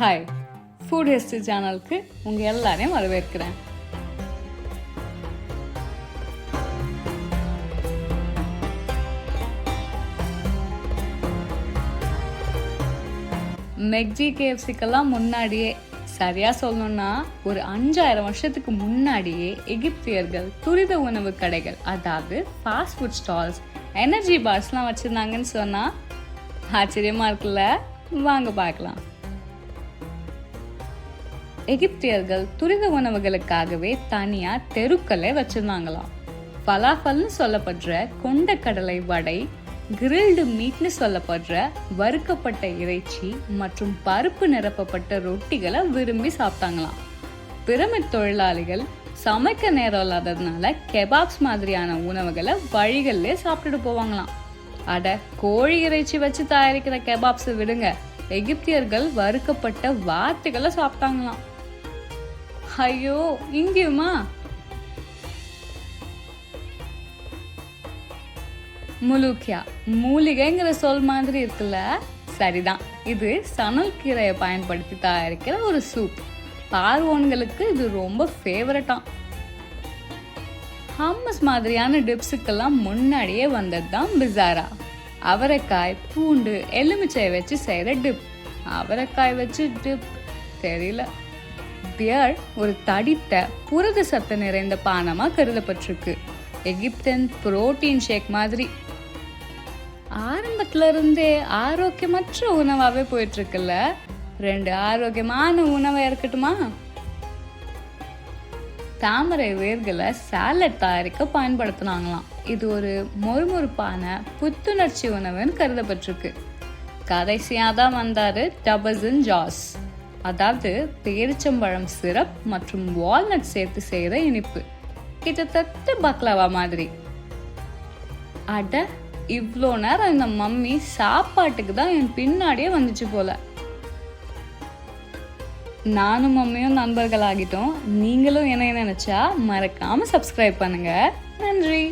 Hi, food history சேனலுக்கு உங்கள் எல்லாரையும் வரவேற்கிறேன். மெக்ஜி கேஎஃப்சிக்கெல்லாம் முன்னாடியே, சரியாக சொல்லணும்னா ஒரு 5000 வருஷத்துக்கு முன்னாடியே எகிப்தியர்கள் துரித உணவு கடைகள், அதாவது ஃபாஸ்ட் ஃபுட் ஸ்டால்ஸ், எனர்ஜி பார்ஸ்லாம் வச்சுருந்தாங்கன்னு சொன்னால் ஆச்சரியமாக இருக்குல்ல? வாங்க பார்க்கலாம். எகிப்தியர்கள் துரித உணவுகளுக்காகவே தனியாக தெருக்களே வச்சுருந்தாங்களாம். பலாஃபல்னு சொல்லப்படுற கொண்டக்கடலை வடை, கிரில்டு மீட்னு சொல்லப்படுற வறுக்கப்பட்ட இறைச்சி மற்றும் பருப்பு நிரப்பப்பட்ட ரொட்டிகளை விரும்பி சாப்பிட்டாங்களாம். பிரமிட் தொழிலாளிகள் சமைக்க நேரம் இல்லாததுனால கெபாப்ஸ் மாதிரியான உணவுகளை வழிகளிலே சாப்பிட்டுட்டு போவாங்களாம். அட, கோழி இறைச்சி வச்சு தயாரிக்கிற கெபாப்ஸை விடுங்க, எகிப்தியர்கள் வறுக்கப்பட்ட வார்த்தைகளை சாப்பிட்டாங்களாம். ஐயோ, இங்கேயுமா? முலுக்கியா, மூலிகைங்கிற சொல் மாதிரி இருக்குல்ல? சரிதான், இது சணல் கீரையை பயன்படுத்தி தயாரிக்கிற ஒரு சூப். பார்வோன்களுக்கு இது ரொம்ப ஃபேவரட்டாம். ஹம்மஸ் மாதிரியான டிப்ஸுக்கெல்லாம் முன்னாடியே வந்தது தான் பிசாரா. அவரைக்காய், பூண்டு, எலுமிச்சையை வச்சு செய்கிற டிப். அவரைக்காய் வச்சு டிப் தெரியல. பியர் ஒரு தடித்த புரத சத்து நிறைந்த பானமாக கருதப்பட்டிருக்கு. எகிப்தியன் புரோட்டீன் ஷேக் மாதிரி. ஆரம்பத்துல இருந்தே ஆரோக்கியமற்ற உணவாகவே போயிட்டு இருக்குல்ல? 2 ஆரோக்கியமான உணவை இருக்கட்டுமா? தாமரை வேர்களை சாலட் தயாரிக்க பயன்படுத்தினாங்களாம். இது ஒரு மொறுமொறுப்பான புத்துணர்ச்சி உணவுன்னு கருதப்பட்டிருக்கு. கடைசியாக தான் வந்தாரு டபஸன் ஜாஸ், அதாவது பேரிச்சம்பழம் சிரப் மற்றும் வால்நட் சேர்த்து செய்கிற இனிப்பு. கிட்டத்தட்ட பக்லாவா மாதிரி. அட, இவ்வளோ நேரம் இந்த மம்மி சாப்பாட்டுக்கு தான் என் பின்னாடியே வந்துச்சு போல. நானும் மம்மியும் நண்பர்கள் ஆகிட்டோம். நீங்களும் என்ன நினைச்சா மறக்காம சப்ஸ்கிரைப் பண்ணுங்க. நன்றி.